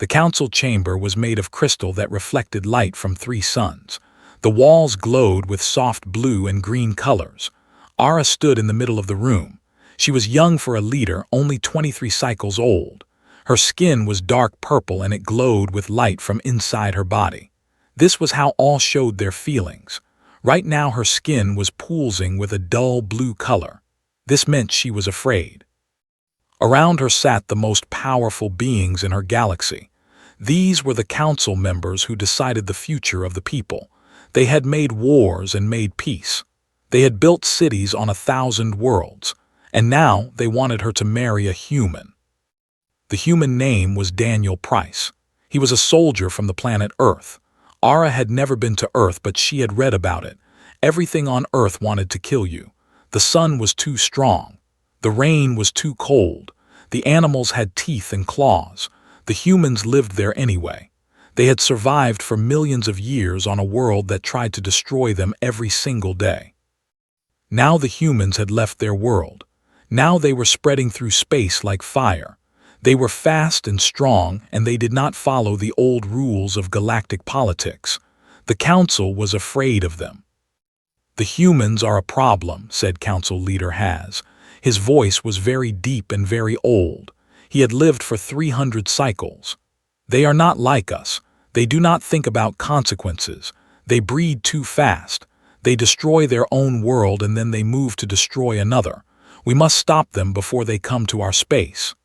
The council chamber was made of crystal that reflected light from 3 suns. The walls glowed with soft blue and green colors. Ara stood in the middle of the room. She was young for a leader, only 23 cycles old. Her skin was dark purple and it glowed with light from inside her body. This was how all showed their feelings. Right now her skin was pulsing with a dull blue color. This meant she was afraid. Around her sat the most powerful beings in her galaxy. These were the council members who decided the future of the people. They had made wars and made peace. They had built cities on 1,000 worlds, and now they wanted her to marry a human. The human name was Daniel Price. He was a soldier from the planet Earth. Ara had never been to Earth, but she had read about it. Everything on Earth wanted to kill you. The sun was too strong. The rain was too cold. The animals had teeth and claws. The humans lived there anyway. They had survived for millions of years on a world that tried to destroy them every single day. Now the humans had left their world. Now they were spreading through space like fire. They were fast and strong, and they did not follow the old rules of galactic politics. The council was afraid of them. "The humans are a problem," said Council Leader Haz. His voice was very deep and very old. He had lived for 300 cycles. "They are not like us. They do not think about consequences. They breed too fast. They destroy their own world and then they move to destroy another. We must stop them before they come to our space."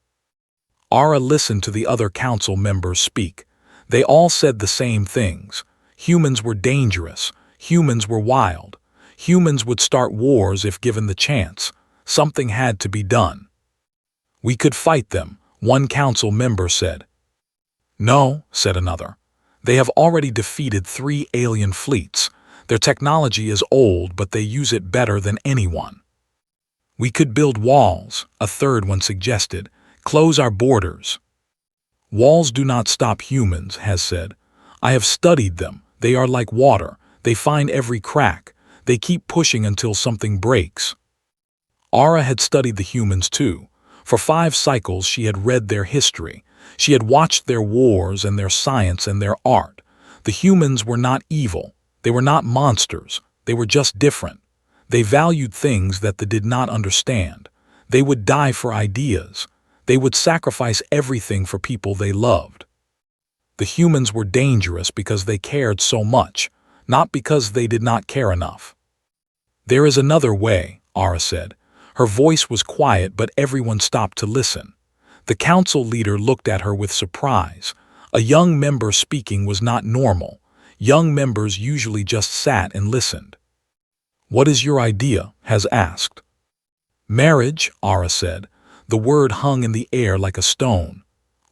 Ara listened to the other council members speak. They all said the same things. Humans were dangerous. Humans were wild. Humans would start wars if given the chance. Something had to be done. "We could fight them," one council member said. "No," said another. "They have already defeated 3 alien fleets. Their technology is old, but they use it better than anyone." "We could build walls," a third one suggested. "Close our borders." "Walls do not stop humans," Haz said. "I have studied them. They are like water. They find every crack. They keep pushing until something breaks." Ara had studied the humans too. For 5 cycles she had read their history. She had watched their wars and their science and their art. The humans were not evil. They were not monsters. They were just different. They valued things that they did not understand. They would die for ideas. They would sacrifice everything for people they loved. The humans were dangerous because they cared so much, not because they did not care enough. "There is another way," Ara said. Her voice was quiet, but everyone stopped to listen. The council leader looked at her with surprise. A young member speaking was not normal. Young members usually just sat and listened. "What is your idea?" Haz asked. "Marriage," Ara said. The word hung in the air like a stone.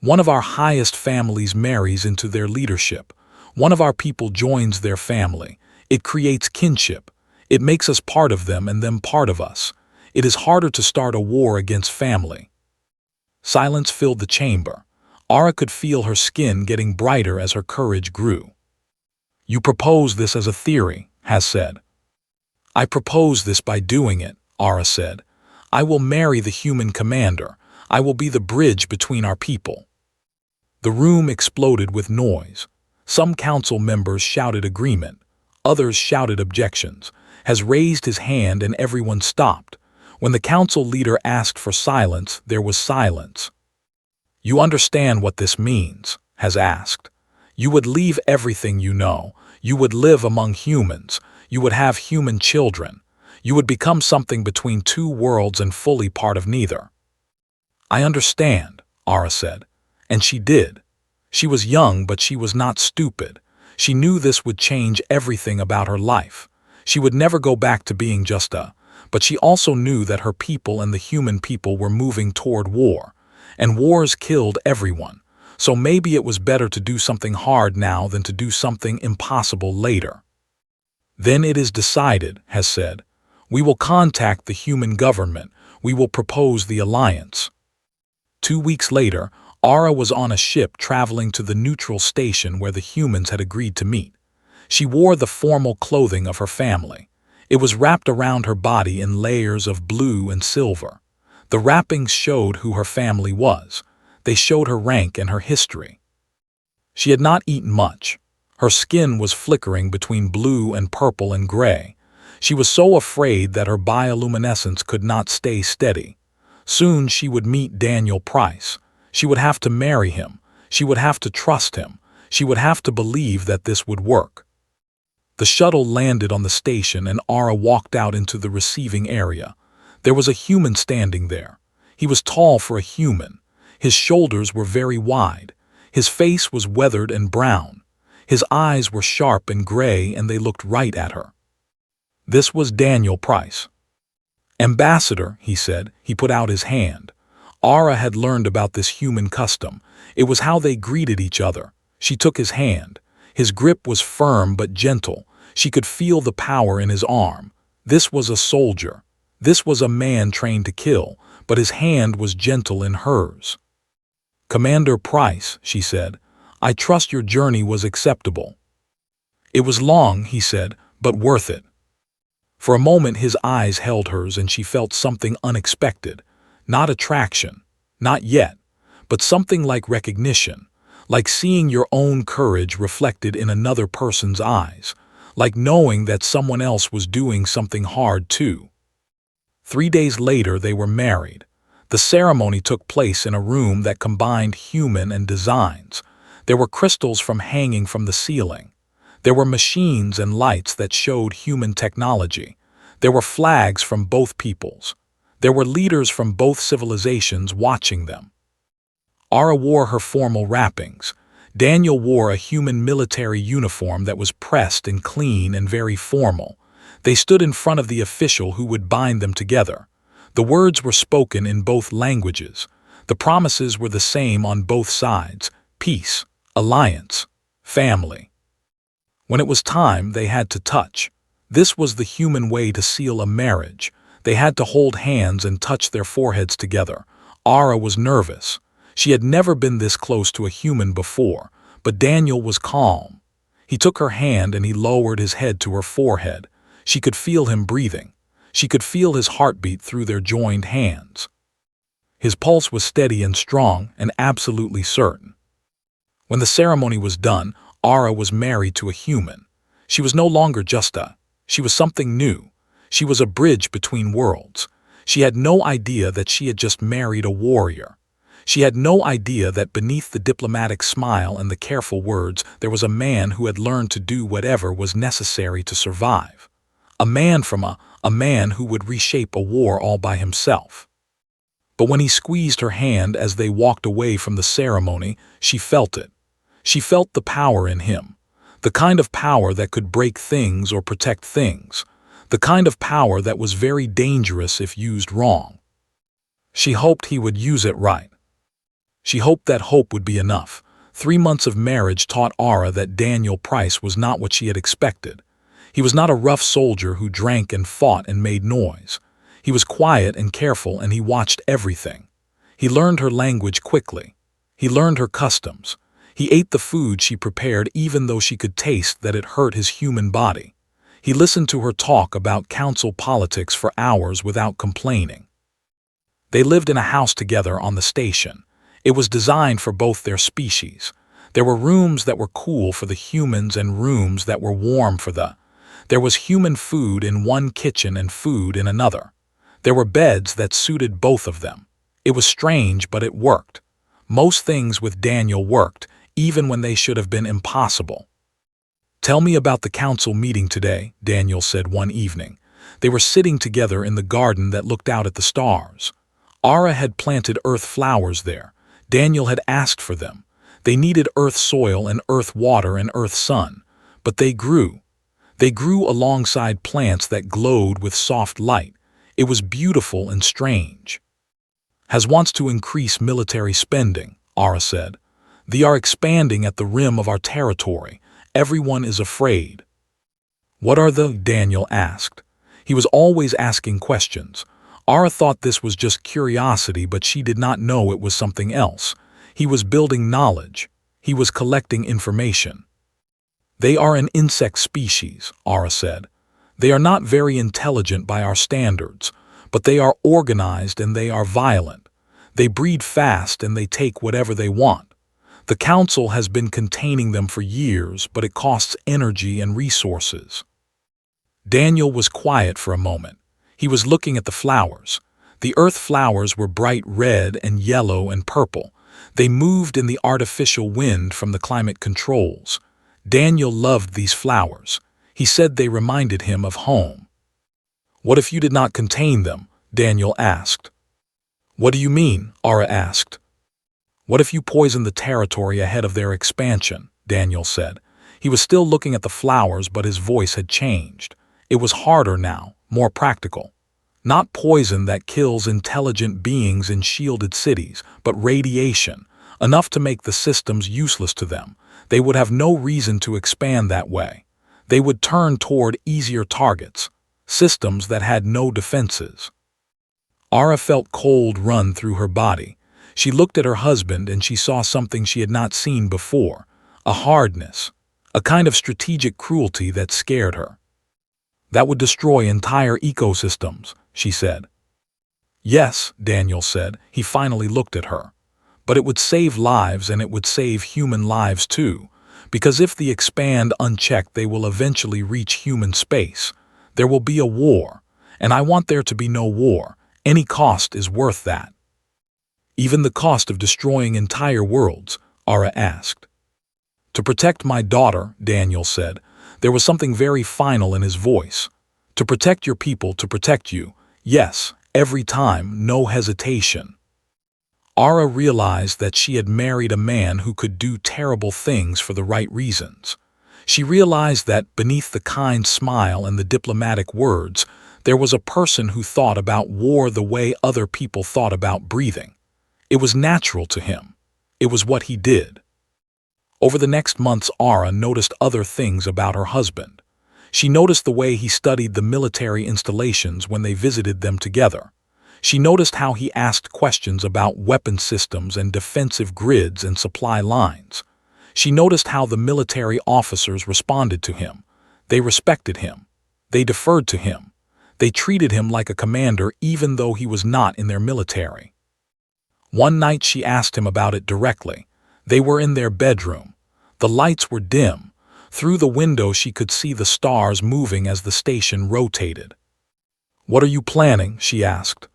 "One of our highest families marries into their leadership. One of our people joins their family. It creates kinship. It makes us part of them and them part of us. It is harder to start a war against family." Silence filled the chamber. Ara could feel her skin getting brighter as her courage grew. "You propose this as a theory," Haz said. "I propose this by doing it," Ara said. "I will marry the human commander. I will be the bridge between our people." The room exploded with noise. Some council members shouted agreement. Others shouted objections. Haz raised his hand and everyone stopped. When the council leader asked for silence, there was silence. "You understand what this means?" Haz asked. "You would leave everything you know. You would live among humans. You would have human children. You would become something between 2 worlds and fully part of neither." "I understand," Ara said. And she did. She was young, but she was not stupid. She knew this would change everything about her life. She would never go back to being just a, but she also knew that her people and the human people were moving toward war. And wars killed everyone. So maybe it was better to do something hard now than to do something impossible later. "Then it is decided," Haz said. "We will contact the human government. We will propose the alliance." 2 weeks later, Ara was on a ship traveling to the neutral station where the humans had agreed to meet. She wore the formal clothing of her family. It was wrapped around her body in layers of blue and silver. The wrappings showed who her family was. They showed her rank and her history. She had not eaten much. Her skin was flickering between blue and purple and gray. She was so afraid that her bioluminescence could not stay steady. Soon she would meet Daniel Price. She would have to marry him. She would have to trust him. She would have to believe that this would work. The shuttle landed on the station and Ara walked out into the receiving area. There was a human standing there. He was tall for a human. His shoulders were very wide. His face was weathered and brown. His eyes were sharp and gray and they looked right at her. This was Daniel Price. "Ambassador," he said. He put out his hand. Ara had learned about this human custom. It was how they greeted each other. She took his hand. His grip was firm but gentle. She could feel the power in his arm. This was a soldier. This was a man trained to kill, but his hand was gentle in hers. "Commander Price," she said, "I trust your journey was acceptable." "It was long," he said, "but worth it." For a moment his eyes held hers and she felt something unexpected. Not attraction, not yet, but something like recognition, like seeing your own courage reflected in another person's eyes, like knowing that someone else was doing something hard too. 3 days later they were married. The ceremony took place in a room that combined human and designs. There were crystals hanging from the ceiling. There were machines and lights that showed human technology. There were flags from both peoples. There were leaders from both civilizations watching them. Ara wore her formal wrappings. Daniel wore a human military uniform that was pressed and clean and very formal. They stood in front of the official who would bind them together. The words were spoken in both languages. The promises were the same on both sides: peace, alliance, family. When it was time, they had to touch. This was the human way to seal a marriage. They had to hold hands and touch their foreheads together. Ara was nervous. She had never been this close to a human before, but Daniel was calm. He took her hand and he lowered his head to her forehead. She could feel him breathing. She could feel his heartbeat through their joined hands. His pulse was steady and strong and absolutely certain. When the ceremony was done, Ara was married to a human. She was no longer she was something new. She was a bridge between worlds. She had no idea that she had just married a warrior. She had no idea that beneath the diplomatic smile and the careful words there was a man who had learned to do whatever was necessary to survive. A man from a man who would reshape a war all by himself. But when he squeezed her hand as they walked away from the ceremony, she felt it. She felt the power in him, the kind of power that could break things or protect things, the kind of power that was very dangerous if used wrong. She hoped he would use it right. She hoped that hope would be enough. 3 months of marriage taught Ara that Daniel Price was not what she had expected. He was not a rough soldier who drank and fought and made noise. He was quiet and careful and he watched everything. He learned her language quickly. He learned her customs. He ate the food she prepared even though she could taste that it hurt his human body. He listened to her talk about council politics for hours without complaining. They lived in a house together on the station. It was designed for both their species. There were rooms that were cool for the humans and rooms that were warm for the. There was human food in one kitchen and food in another. There were beds that suited both of them. It was strange, but it worked. Most things with Daniel worked, even when they should have been impossible. "Tell me about the council meeting today," Daniel said one evening. They were sitting together in the garden that looked out at the stars. Ara had planted earth flowers there. Daniel had asked for them. They needed earth soil and earth water and earth sun. But they grew. They grew alongside plants that glowed with soft light. It was beautiful and strange. "Has wants to increase military spending," Ara said. "They are expanding at the rim of our territory. Everyone is afraid." "What are the?" Daniel asked. He was always asking questions. Ara thought this was just curiosity, but she did not know it was something else. He was building knowledge. He was collecting information. "They are an insect species," Ara said. "They are not very intelligent by our standards, but they are organized and they are violent. They breed fast and they take whatever they want. The council has been containing them for years, but it costs energy and resources. Daniel was quiet for a moment. He was looking at the flowers. The earth flowers were bright red and yellow and purple. They moved in the artificial wind from the climate controls. Daniel loved these flowers. He said they reminded him of home. "What if you did not contain them?" Daniel asked. "What do you mean?" Ara asked. "What if you poisoned the territory ahead of their expansion?" Daniel said. He was still looking at the flowers, but his voice had changed. It was harder now, more practical. Not poison that kills intelligent beings in shielded cities, but radiation, enough to make the systems useless to them. They would have no reason to expand that way. They would turn toward easier targets, systems that had no defenses. Ara felt cold run through her body. She looked at her husband and she saw something she had not seen before, a hardness, a kind of strategic cruelty that scared her. "That would destroy entire ecosystems," she said. "Yes," Daniel said. He finally looked at her. "But it would save lives, and it would save human lives too, because if they expand unchecked they will eventually reach human space. There will be a war, and I want there to be no war. Any cost is worth that." "Even the cost of destroying entire worlds?" Ara asked. "To protect my daughter," Daniel said. There was something very final in his voice. "To protect your people, to protect you. Yes, every time, no hesitation." Ara realized that she had married a man who could do terrible things for the right reasons. She realized that beneath the kind smile and the diplomatic words, there was a person who thought about war the way other people thought about breathing. It was natural to him. It was what he did. Over the next months, Ara noticed other things about her husband. She noticed the way he studied the military installations when they visited them together. She noticed how he asked questions about weapon systems and defensive grids and supply lines. She noticed how the military officers responded to him. They respected him. They deferred to him. They treated him like a commander even though he was not in their military. One night she asked him about it directly. They were in their bedroom. The lights were dim. Through the window she could see the stars moving as the station rotated. "What are you planning?" she asked.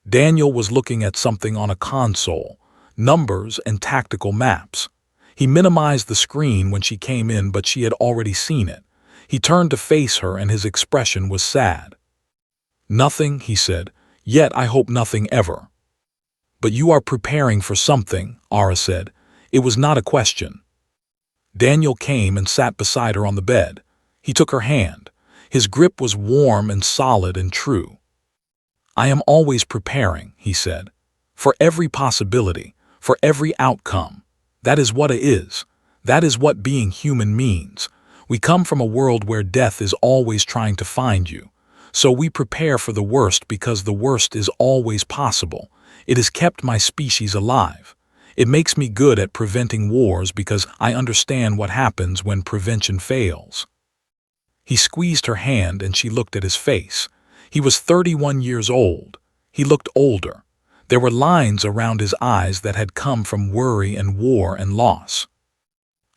Daniel was looking at something on a console, numbers and tactical maps. He minimized the screen when she came in, but she had already seen it. He turned to face her and his expression was sad. "Nothing," he said. "Yet I hope nothing ever." "But you are preparing for something," Ara said. It was not a question. Daniel came and sat beside her on the bed. He took her hand. His grip was warm and solid and true. "I am always preparing," he said. "For every possibility, for every outcome. That is what it is. That is what being human means. We come from a world where death is always trying to find you. So we prepare for the worst because the worst is always possible. It has kept my species alive. It makes me good at preventing wars because I understand what happens when prevention fails." He squeezed her hand and she looked at his face. He was 31 years old. He looked older. There were lines around his eyes that had come from worry and war and loss.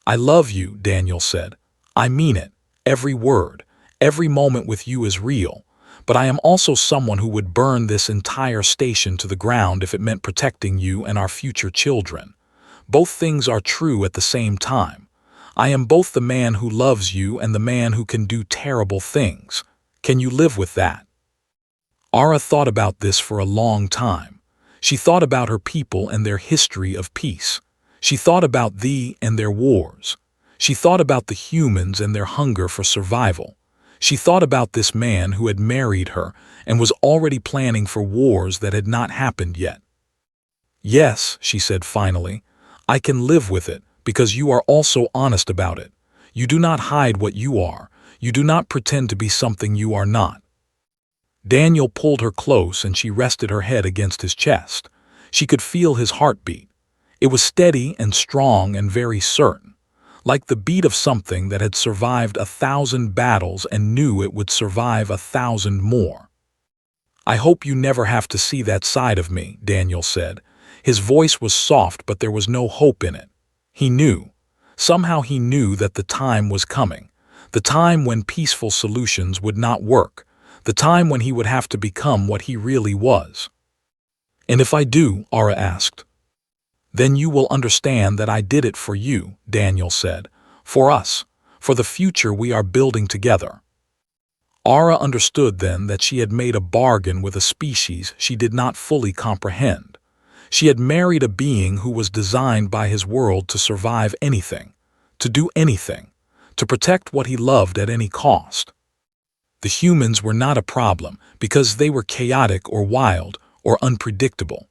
"I love you," Daniel said. "I mean it. Every word. Every moment with you is real. But I am also someone who would burn this entire station to the ground if it meant protecting you and our future children. Both things are true at the same time. I am both the man who loves you and the man who can do terrible things. Can you live with that?" Ara thought about this for a long time. She thought about her people and their history of peace. She thought about thee and their wars. She thought about the humans and their hunger for survival. She thought about this man who had married her and was already planning for wars that had not happened yet. "Yes," she said finally, "I can live with it because you are also honest about it. You do not hide what you are. You do not pretend to be something you are not." Daniel pulled her close and she rested her head against his chest. She could feel his heartbeat. It was steady and strong and very certain, like the beat of something that had survived 1,000 battles and knew it would survive 1,000 more. "I hope you never have to see that side of me," Daniel said. His voice was soft, but there was no hope in it. He knew. Somehow he knew that the time was coming. The time when peaceful solutions would not work. The time when he would have to become what he really was. "And if I do?" Ara asked. "Then you will understand that I did it for you," Daniel said. "For us. For the future we are building together." Ara understood then that she had made a bargain with a species she did not fully comprehend. She had married a being who was designed by his world to survive anything, to do anything, to protect what he loved at any cost. The humans were not a problem because they were chaotic or wild or unpredictable.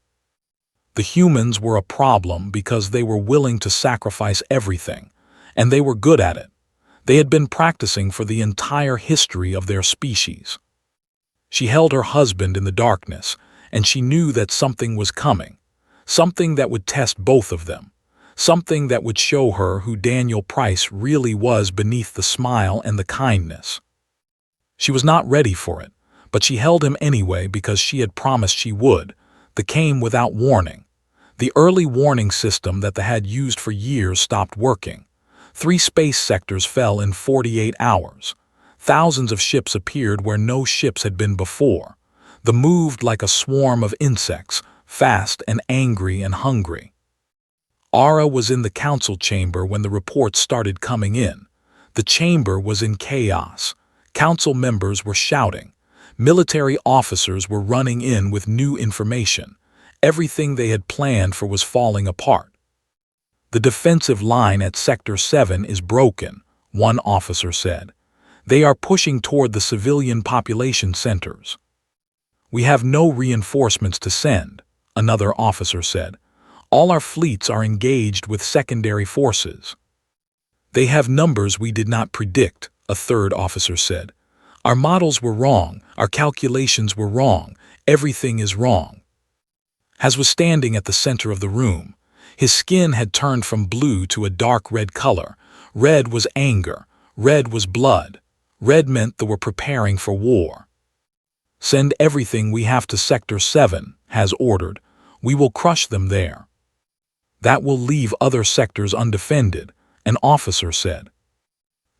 The humans were a problem because they were willing to sacrifice everything, and they were good at it. They had been practicing for the entire history of their species. She held her husband in the darkness, and she knew that something was coming, something that would test both of them, something that would show her who Daniel Price really was beneath the smile and the kindness. She was not ready for it, but she held him anyway because she had promised she would. The came without warning. The early warning system that they had used for years stopped working. 3 space sectors fell in 48 hours. Thousands of ships appeared where no ships had been before. They moved like a swarm of insects, fast and angry and hungry. Ara was in the council chamber when the reports started coming in. The chamber was in chaos. Council members were shouting. Military officers were running in with new information. Everything they had planned for was falling apart. "The defensive line at Sector 7 is broken," one officer said. "They are pushing toward the civilian population centers." "We have no reinforcements to send," another officer said. "All our fleets are engaged with secondary forces." "They have numbers we did not predict," a third officer said. "Our models were wrong, our calculations were wrong, everything is wrong." Haz was standing at the center of the room. His skin had turned from blue to a dark red color. Red was anger. Red was blood. Red meant they were preparing for war. "Send everything we have to Sector 7, Haz ordered. We will crush them there." "That will leave other sectors undefended," an officer said.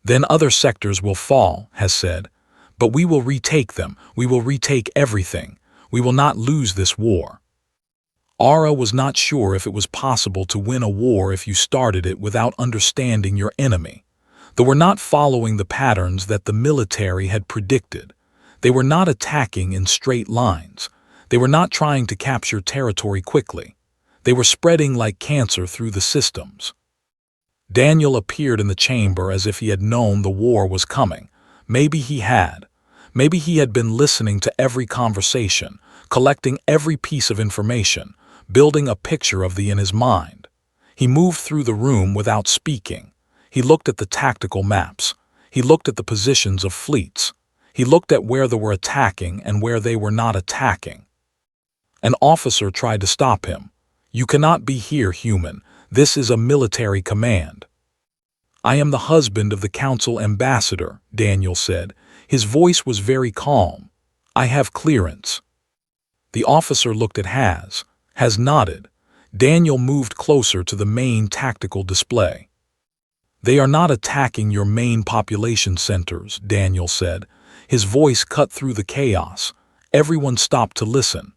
"Then other sectors will fall," Haz said. "But we will retake them. We will retake everything. We will not lose this war." Ara was not sure if it was possible to win a war if you started it without understanding your enemy. They were not following the patterns that the military had predicted. They were not attacking in straight lines. They were not trying to capture territory quickly. They were spreading like cancer through the systems. Daniel appeared in the chamber as if he had known the war was coming. Maybe he had. Maybe he had been listening to every conversation, collecting every piece of information, building a picture of in his mind. He moved through the room without speaking. He looked at the tactical maps. He looked at the positions of fleets. He looked at where they were attacking and where they were not attacking. An officer tried to stop him. "You cannot be here, human. This is a military command." "I am the husband of the council ambassador," Daniel said. His voice was very calm. "I have clearance." The officer looked at Haz. Haz nodded. Daniel moved closer to the main tactical display. "They are not attacking your main population centers," Daniel said. His voice cut through the chaos. Everyone stopped to listen.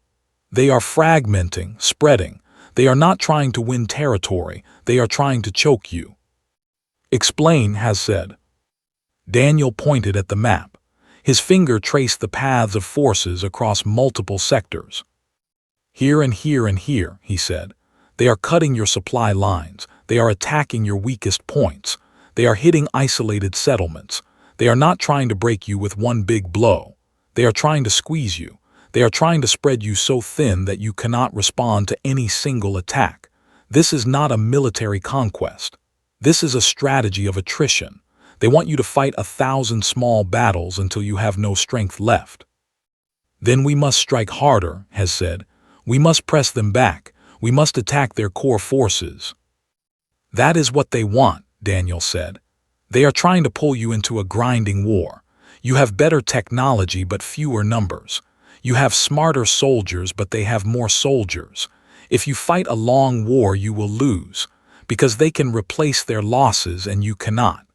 "They are fragmenting, spreading. They are not trying to win territory. They are trying to choke you." "Explain," Haz said. Daniel pointed at the map. His finger traced the paths of forces across multiple sectors. "Here and here and here," he said. "They are cutting your supply lines. They are attacking your weakest points. They are hitting isolated settlements. They are not trying to break you with one big blow. They are trying to squeeze you. They are trying to spread you so thin that you cannot respond to any single attack. This is not a military conquest. This is a strategy of attrition. They want you to fight 1,000 small battles until you have no strength left." "Then we must strike harder," Haz said. "We must press them back. We must attack their core forces." "That is what they want," Daniel said. "They are trying to pull you into a grinding war. You have better technology but fewer numbers. You have smarter soldiers but they have more soldiers. If you fight a long war you will lose. because they can replace their losses and you cannot.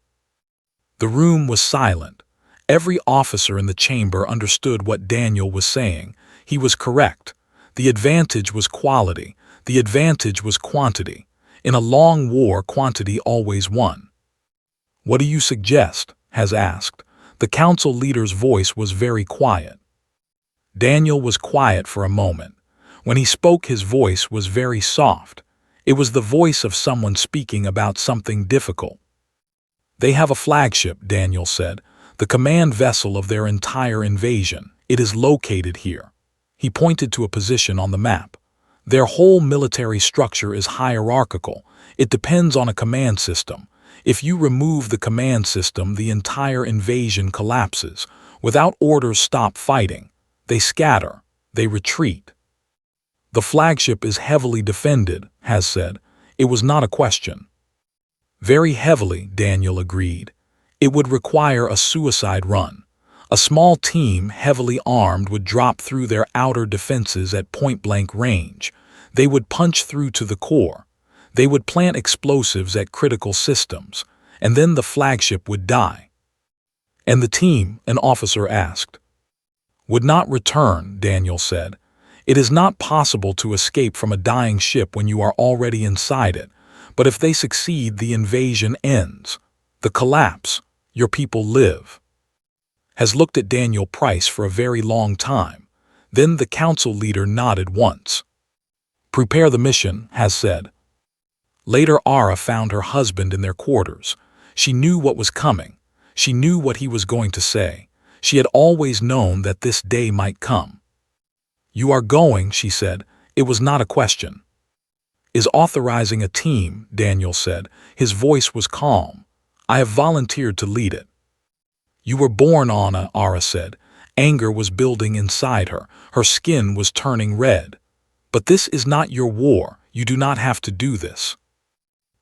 The room was silent. Every officer in the chamber understood what Daniel was saying. He was correct. The advantage was quality. The advantage was quantity. In a long war, quantity always won. "What do you suggest?" Has asked. The council leader's voice was very quiet. Daniel was quiet for a moment. When he spoke, his voice was very soft. It was the voice of someone speaking about something difficult. "They have a flagship," Daniel said, "the command vessel of their entire invasion. It is located here." He pointed to a position on the map. "Their whole military structure is hierarchical. It depends on a command system. If you remove the command system, the entire invasion collapses. Without orders, stop fighting. They scatter. They retreat." "The flagship is heavily defended," Has said. It was not a question. "Very heavily," Daniel agreed. "It would require a suicide run. A small team, heavily armed, would drop through their outer defenses at point-blank range. They would punch through to the core. They would plant explosives at critical systems, and then the flagship would die." "And the team?" an officer asked. "Would not return," Daniel said. "It is not possible to escape from a dying ship when you are already inside it. But if they succeed, the invasion ends. The collapse. Your people live." Has looked at Daniel Price for a very long time. Then the council leader nodded once. "Prepare the mission," Has said. Later, Ara found her husband in their quarters. She knew what was coming. She knew what he was going to say. She had always known that this day might come. "You are going," she said. It was not a question. "Is authorizing a team," Daniel said. His voice was calm. "I have volunteered to lead it." "You were born on a," Ara said. Anger was building inside her. Her skin was turning red. "But this is not your war. You do not have to do this."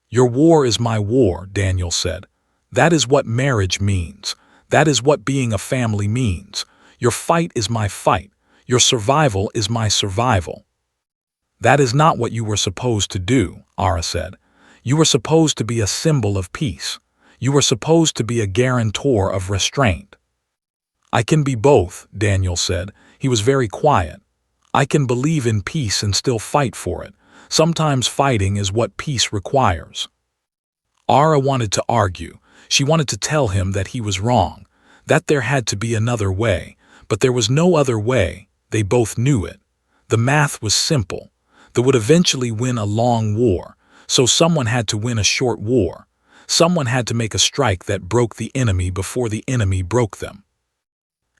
"Your war is my war," Daniel said. "That is what marriage means. That is what being a family means. Your fight is my fight. Your survival is my survival." "That is not what you were supposed to do," Ara said. "You were supposed to be a symbol of peace. You were supposed to be a guarantor of restraint." "I can be both," Daniel said. He was very quiet. "I can believe in peace and still fight for it. Sometimes fighting is what peace requires." Ara wanted to argue. She wanted to tell him that he was wrong, that there had to be another way, but there was no other way. They both knew it. The math was simple. They would eventually win a long war, so someone had to win a short war. Someone had to make a strike that broke the enemy before the enemy broke them.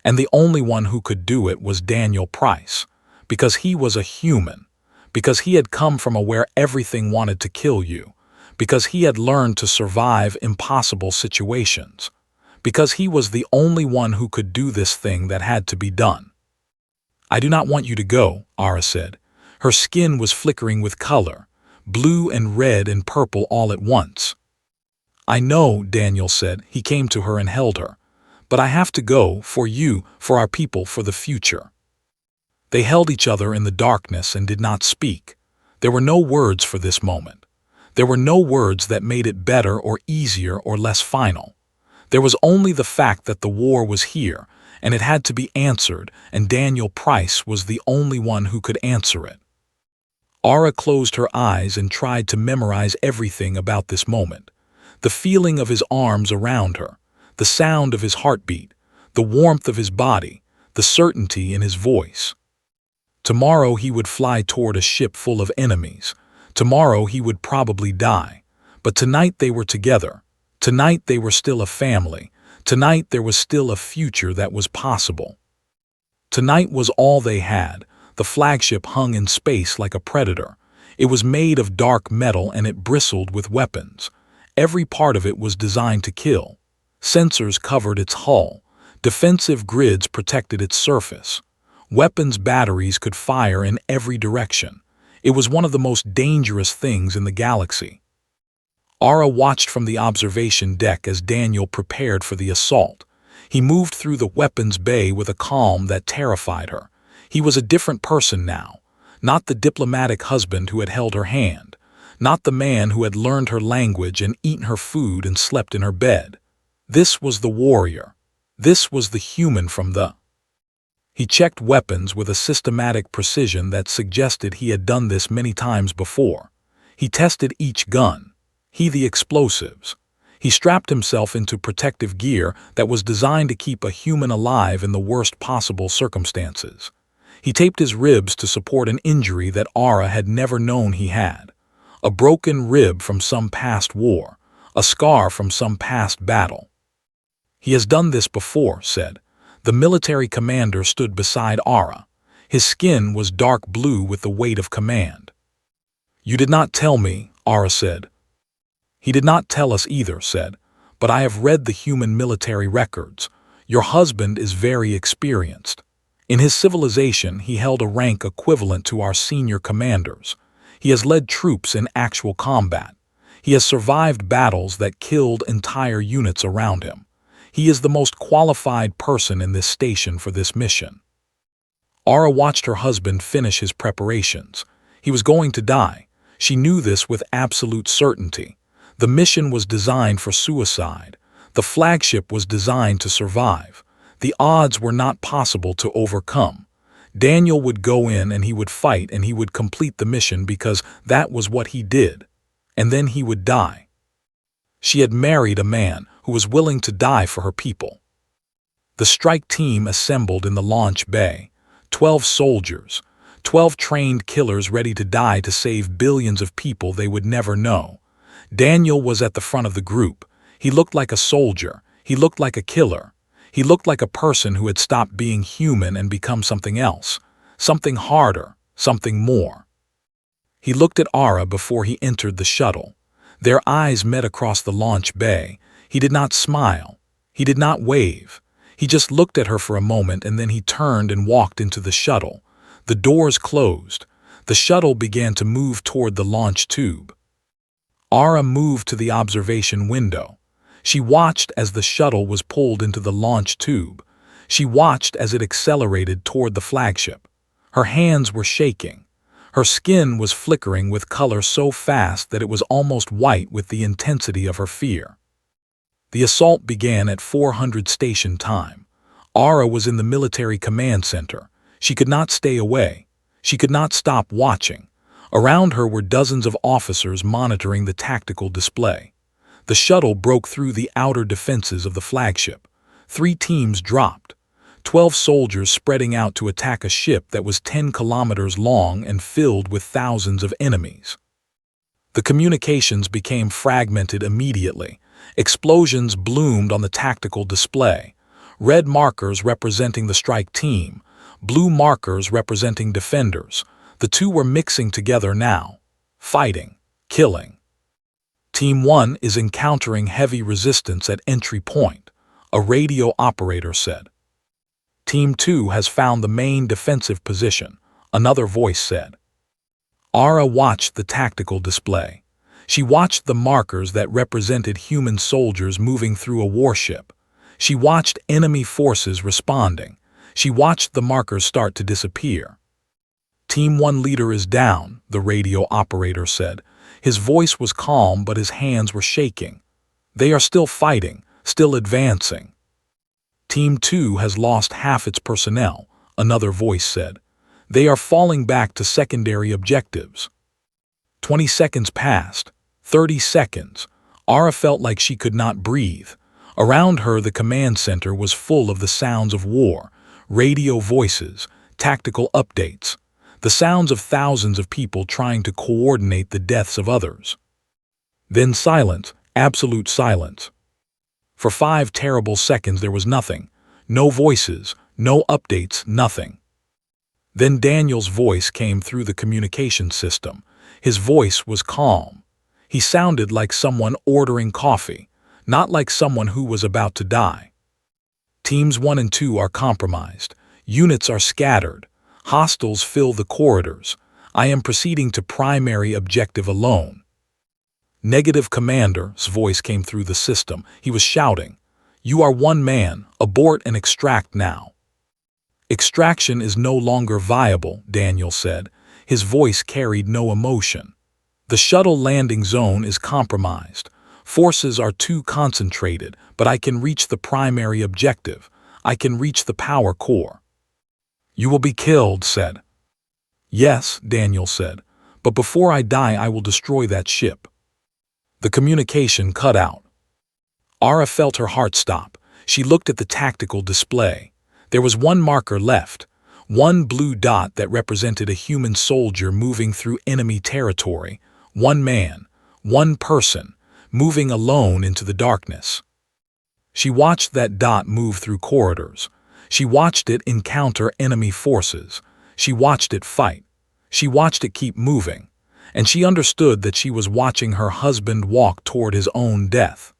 And the only one who could do it was Daniel Price, because he was a human, because he had come from a where everything wanted to kill you, because he had learned to survive impossible situations, because he was the only one who could do this thing that had to be done. "I do not want you to go," Ara said. Her skin was flickering with color, blue and red and purple all at once. "I know," Daniel said. He came to her and held her. "But I have to go, for you, for our people, for the future." They held each other in the darkness and did not speak. There were no words for this moment. There were no words that made it better or easier or less final. There was only the fact that the war was here, and it had to be answered, and Daniel Price was the only one who could answer it. Ara closed her eyes and tried to memorize everything about this moment. The feeling of his arms around her, the sound of his heartbeat, the warmth of his body, the certainty in his voice. Tomorrow he would fly toward a ship full of enemies. Tomorrow he would probably die. But tonight they were together. Tonight they were still a family. Tonight there was still a future that was possible. Tonight was all they had. The flagship hung in space like a predator. It was made of dark metal and it bristled with weapons. Every part of it was designed to kill. Sensors covered its hull. Defensive grids protected its surface. Weapons batteries could fire in every direction. It was one of the most dangerous things in the galaxy. Ara watched from the observation deck as Daniel prepared for the assault. He moved through the weapons bay with a calm that terrified her. He was a different person now. Not the diplomatic husband who had held her hand. not the man who had learned her language and eaten her food and slept in her bed. This was the warrior. This was the human from the... He checked weapons with a systematic precision that suggested he had done this many times before. He tested each gun, the explosives. He strapped himself into protective gear that was designed to keep a human alive in the worst possible circumstances. He taped his ribs to support an injury that Ara had never known he had. A broken rib from some past war, a scar from some past battle. He has done this before, said. The military commander stood beside Ara. His skin was dark blue with the weight of command. You did not tell me, Ara said. He did not tell us either, said, but I have read the human military records. Your husband is very experienced. In his civilization, he held a rank equivalent to our senior commanders. He has led troops in actual combat. He has survived battles that killed entire units around him. He is the most qualified person in this station for this mission. Ara watched her husband finish his preparations. He was going to die. She knew this with absolute certainty. The mission was designed for suicide. The flagship was designed to survive. The odds were not possible to overcome. Daniel would go in and he would fight and he would complete the mission because that was what he did. And then he would die. She had married a man who was willing to die for her people. The strike team assembled in the launch bay. 12 soldiers, 12 trained killers ready to die to save billions of people they would never know. Daniel was at the front of the group. He looked like a soldier. He looked like a killer. He looked like a person who had stopped being human and become something else, something harder, something more. He looked at Ara before he entered the shuttle. Their eyes met across the launch bay. He did not smile. He did not wave. He just looked at her for a moment and then he turned and walked into the shuttle. The doors closed. The shuttle began to move toward the launch tube. Ara moved to the observation window. She watched as the shuttle was pulled into the launch tube. She watched as it accelerated toward the flagship. Her hands were shaking. Her skin was flickering with color so fast that it was almost white with the intensity of her fear. The assault began at 400 station time. Ara was in the military command center. She could not stay away. She could not stop watching. Around her were dozens of officers monitoring the tactical display. The shuttle broke through the outer defenses of the flagship. 3 teams dropped. 12 soldiers spreading out to attack a ship that was 10 kilometers long and filled with thousands of enemies. The communications became fragmented immediately. Explosions bloomed on the tactical display. Red markers representing the strike team, blue markers representing defenders. The two were mixing together now, fighting, killing. Team 1 is encountering heavy resistance at entry point, a radio operator said. Team 2 has found the main defensive position, another voice said. Ara watched the tactical display. She watched the markers that represented human soldiers moving through a warship. She watched enemy forces responding. She watched the markers start to disappear. Team 1 leader is down, the radio operator said. His voice was calm, but his hands were shaking. They are still fighting, still advancing. Team 2 has lost half its personnel, another voice said. They are falling back to secondary objectives. 20 seconds passed. 30 seconds. Ara felt like she could not breathe. Around her, the command center was full of the sounds of war, radio voices, tactical updates, the sounds of thousands of people trying to coordinate the deaths of others. Then silence, absolute silence. For 5 terrible seconds there was nothing, no voices, no updates, nothing. Then Daniel's voice came through the communication system. His voice was calm. He sounded like someone ordering coffee, not like someone who was about to die. Teams 1 and 2 are compromised. Units are scattered. Hostiles fill the corridors. I am proceeding to primary objective alone. Negative commander's voice came through the system. He was shouting, "You are one man. Abort and extract now." Extraction is no longer viable, Daniel said. His voice carried no emotion. The shuttle landing zone is compromised. Forces are too concentrated, but I can reach the primary objective. I can reach the power core." "You will be killed," said. "Yes," Daniel said, "but before I die I will destroy that ship." The communication cut out. Ara felt her heart stop. She looked at the tactical display. There was one marker left, one blue dot that represented a human soldier moving through enemy territory, one man, one person, moving alone into the darkness. She watched that dot move through corridors. She watched it encounter enemy forces. She watched it fight. She watched it keep moving. And she understood that she was watching her husband walk toward his own death.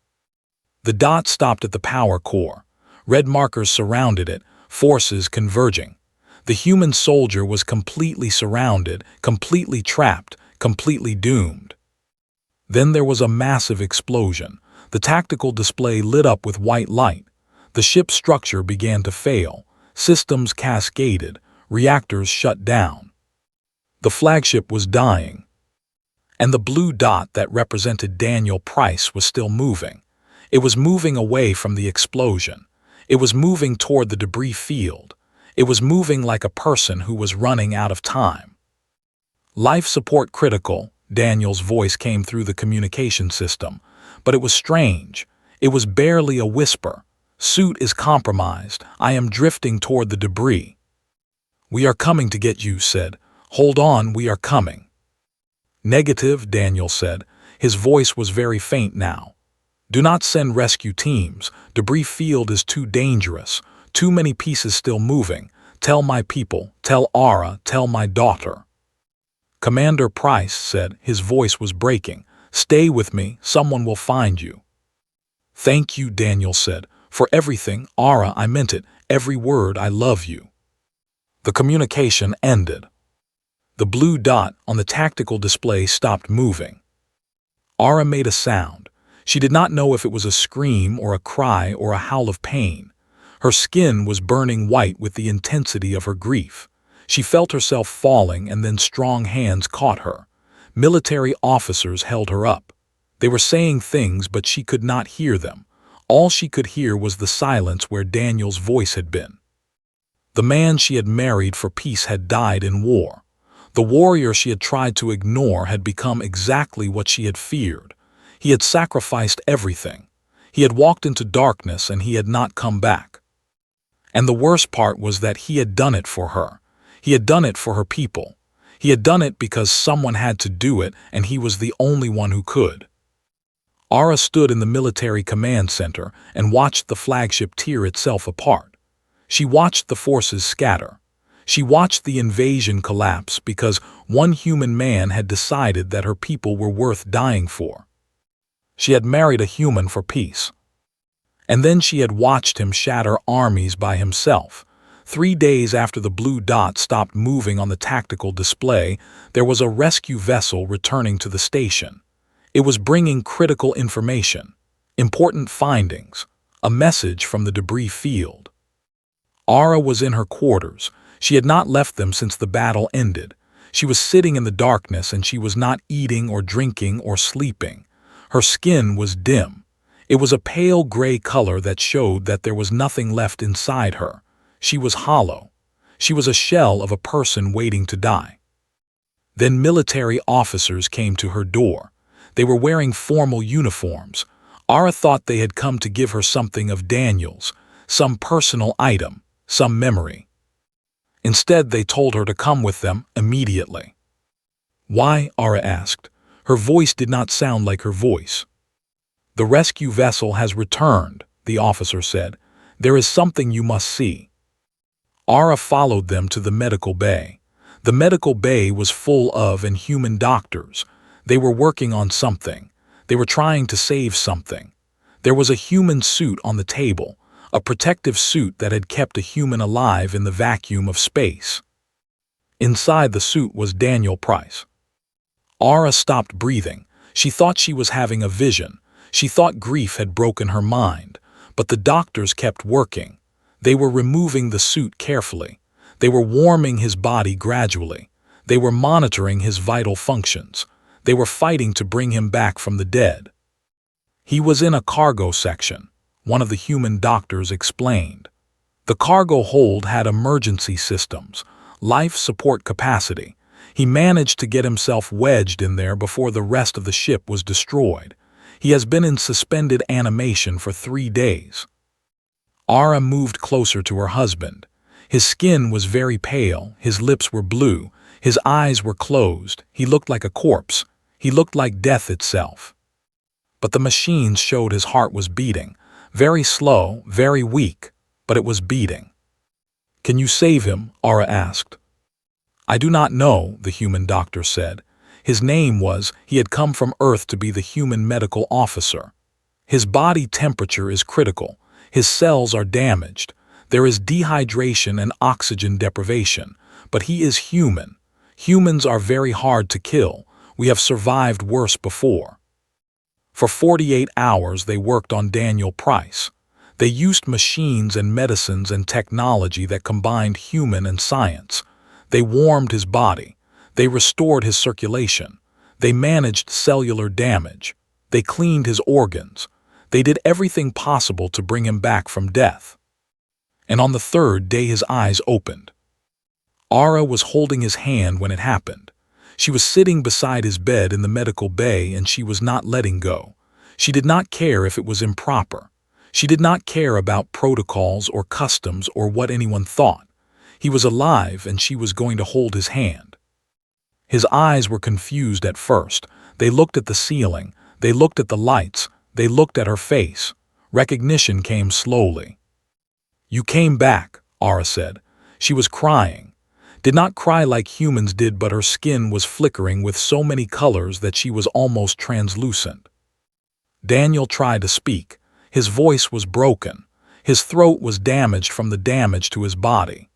The dot stopped at the power core. Red markers surrounded it, forces converging. The human soldier was completely surrounded, completely trapped, completely doomed. Then there was a massive explosion. The tactical display lit up with white light. The ship's structure began to fail. Systems cascaded. Reactors shut down. The flagship was dying. And the blue dot that represented Daniel Price was still moving. It was moving away from the explosion. It was moving toward the debris field. It was moving like a person who was running out of time. "Life support critical," Daniel's voice came through the communication system. But it was strange. It was barely a whisper. "Suit is compromised. I am drifting toward the debris." "We are coming to get you," said. "Hold on, we are coming." "Negative," Daniel said. His voice was very faint now. "Do not send rescue teams. Debris field is too dangerous. Too many pieces still moving. Tell my people, tell Ara, tell my daughter." Commander Price said, his voice was breaking. "Stay with me, someone will find you." "Thank you," Daniel said, "for everything. Ara, I meant it. Every word, I love you." The communication ended. The blue dot on the tactical display stopped moving. Ara made a sound. She did not know if it was a scream or a cry or a howl of pain. Her skin was burning white with the intensity of her grief. She felt herself falling, and then strong hands caught her. Military officers held her up. They were saying things, but she could not hear them. All she could hear was the silence where Daniel's voice had been. The man she had married for peace had died in war. The warrior she had tried to ignore had become exactly what she had feared. He had sacrificed everything. He had walked into darkness, and he had not come back. And the worst part was that he had done it for her. He had done it for her people. He had done it because someone had to do it, and he was the only one who could. Ara stood in the military command center and watched the flagship tear itself apart. She watched the forces scatter. She watched the invasion collapse because one human man had decided that her people were worth dying for. She had married a human for peace. And then she had watched him shatter armies by himself. 3 days after the blue dot stopped moving on the tactical display, there was a rescue vessel returning to the station. It was bringing critical information, important findings, a message from the debris field. Ara was in her quarters. She had not left them since the battle ended. She was sitting in the darkness, and she was not eating or drinking or sleeping. Her skin was dim. It was a pale gray color that showed that there was nothing left inside her. She was hollow. She was a shell of a person waiting to die. Then military officers came to her door. They were wearing formal uniforms. Ara thought they had come to give her something of Daniel's, some personal item, some memory. Instead, they told her to come with them immediately. "Why?" Ara asked. Her voice did not sound like her voice. "The rescue vessel has returned," the officer said. "There is something you must see." Ara followed them to the medical bay. The medical bay was full of inhuman doctors. They were working on something. They were trying to save something. There was a human suit on the table, a protective suit that had kept a human alive in the vacuum of space. Inside the suit was Daniel Price. Ara stopped breathing. She thought she was having a vision. She thought grief had broken her mind. But the doctors kept working. They were removing the suit carefully. They were warming his body gradually. They were monitoring his vital functions. They were fighting to bring him back from the dead. He was in a cargo section, one of the human doctors explained. The cargo hold had emergency systems, life support capacity. He managed to get himself wedged in there before the rest of the ship was destroyed. He has been in suspended animation for 3 days. Ara moved closer to her husband. His skin was very pale, his lips were blue, his eyes were closed, he looked like a corpse, he looked like death itself. But the machines showed his heart was beating, very slow, very weak, but it was beating. "Can you save him?" Ara asked. "I do not know," the human doctor said. His name was, he had come from Earth to be the human medical officer. "His body temperature is critical. His cells are damaged. There is dehydration and oxygen deprivation. But he is human. Humans are very hard to kill. We have survived worse before." For 48 hours they worked on Daniel Price. They used machines and medicines and technology that combined human and science. They warmed his body. They restored his circulation. They managed cellular damage. They cleaned his organs. They did everything possible to bring him back from death. And on the 3rd day his eyes opened. Ara was holding his hand when it happened. She was sitting beside his bed in the medical bay and she was not letting go. She did not care if it was improper. She did not care about protocols or customs or what anyone thought. He was alive and she was going to hold his hand. His eyes were confused at first. They looked at the ceiling. They looked at the lights. They looked at her face. Recognition came slowly. "You came back," Ara said. She was crying. Did not cry like humans did, but her skin was flickering with so many colors that she was almost translucent. Daniel tried to speak. His voice was broken. His throat was damaged from the damage to his body.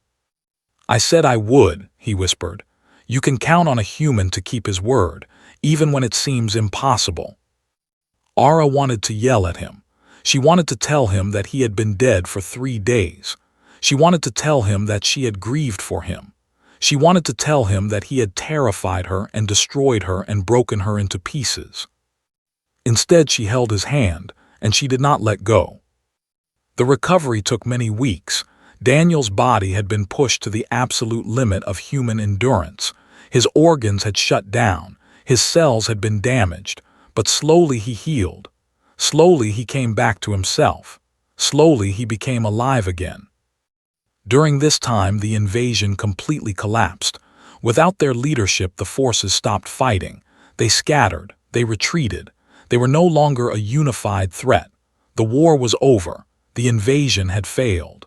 "I said I would," he whispered. "You can count on a human to keep his word, even when it seems impossible." Ara wanted to yell at him. She wanted to tell him that he had been dead for 3 days. She wanted to tell him that she had grieved for him. She wanted to tell him that he had terrified her and destroyed her and broken her into pieces. Instead, she held his hand, and she did not let go. The recovery took many weeks. Daniel's body had been pushed to the absolute limit of human endurance. His organs had shut down. His cells had been damaged. But slowly he healed. Slowly he came back to himself. Slowly he became alive again. During this time, the invasion completely collapsed. Without their leadership, the forces stopped fighting. They scattered. They retreated. They were no longer a unified threat. The war was over. The invasion had failed.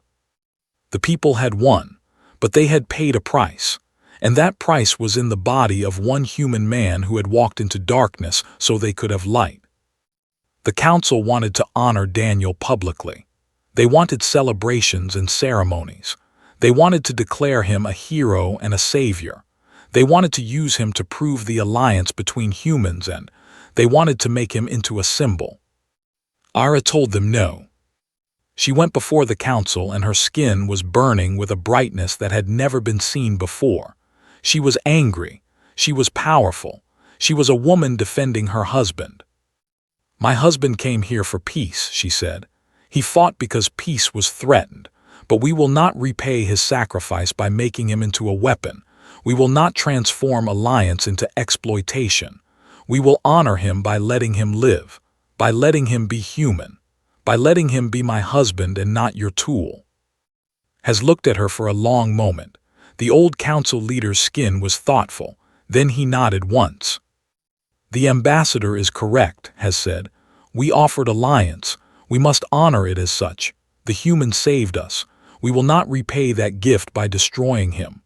The people had won, but they had paid a price. And that price was in the body of one human man who had walked into darkness so they could have light. The council wanted to honor Daniel publicly. They wanted celebrations and ceremonies. They wanted to declare him a hero and a savior. They wanted to use him to prove the alliance between humans, and they wanted to make him into a symbol. Ara told them no. She went before the council and her skin was burning with a brightness that had never been seen before. She was angry. She was powerful. She was a woman defending her husband. "My husband came here for peace," she said. "He fought because peace was threatened, but we will not repay his sacrifice by making him into a weapon. We will not transform alliance into exploitation. We will honor him by letting him live, by letting him be human, by letting him be my husband and not your tool." Has looked at her for a long moment. The old council leader's skin was thoughtful. Then he nodded once. "The ambassador is correct," Has said. "We offered alliance. We must honor it as such. The human saved us. We will not repay that gift by destroying him."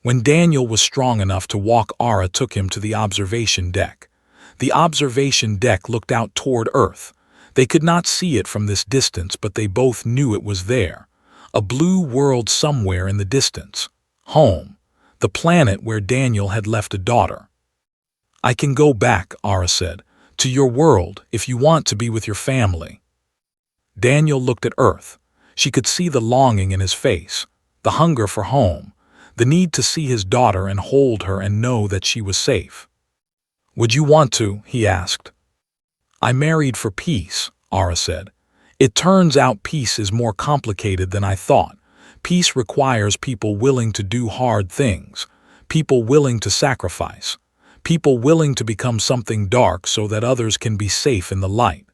When Daniel was strong enough to walk, Ara took him to the observation deck. The observation deck looked out toward Earth. They could not see it from this distance, but they both knew it was there. A blue world somewhere in the distance. Home. The planet where Daniel had left a daughter. "I can go back," Ara said, "to your world if you want to be with your family." Daniel looked at Earth. She could see the longing in his face, the hunger for home, the need to see his daughter and hold her and know that she was safe. Would you want to? He asked. I married for peace, Ara said. It turns out peace is more complicated than I thought. Peace requires people willing to do hard things, people willing to sacrifice, people willing to become something dark so that others can be safe in the light.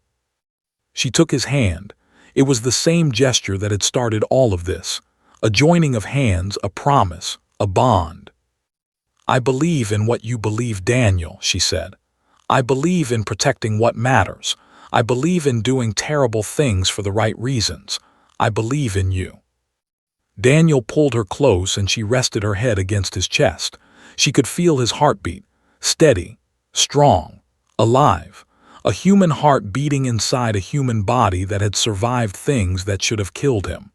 She took his hand. It was the same gesture that had started all of this, a joining of hands, a promise, a bond. I believe in what you believe, Daniel, she said. I believe in protecting what matters. I believe in doing terrible things for the right reasons. I believe in you. Daniel pulled her close and she rested her head against his chest. She could feel his heartbeat, steady, strong, alive, a human heart beating inside a human body that had survived things that should have killed him.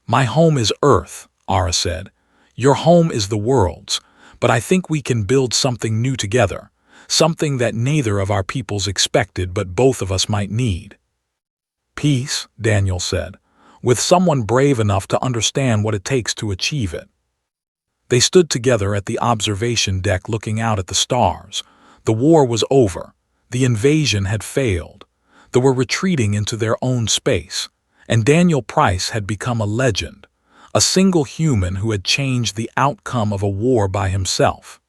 My home is Earth, Ara said. Your home is the world's, but I think we can build something new together, something that neither of our peoples expected but both of us might need. Peace, Daniel said, with someone brave enough to understand what it takes to achieve it. They stood together at the observation deck looking out at the stars. The war was over. The invasion had failed. They were retreating into their own space, and Daniel Price had become a legend, a single human who had changed the outcome of a war by himself.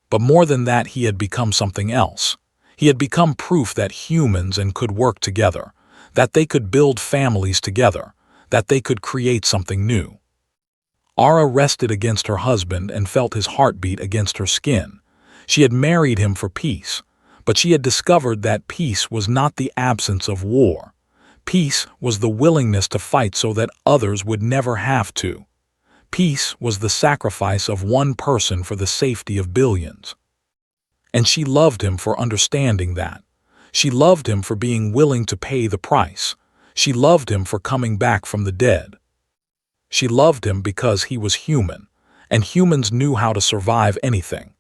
But more than that, he had become something else. He had become proof that humans could work together, that they could build families together, that they could create something new. Ara rested against her husband and felt his heartbeat against her skin. She had married him for peace, but she had discovered that peace was not the absence of war. Peace was the willingness to fight so that others would never have to. Peace was the sacrifice of one person for the safety of billions. And she loved him for understanding that. She loved him for being willing to pay the price. She loved him for coming back from the dead. She loved him because he was human, and humans knew how to survive anything.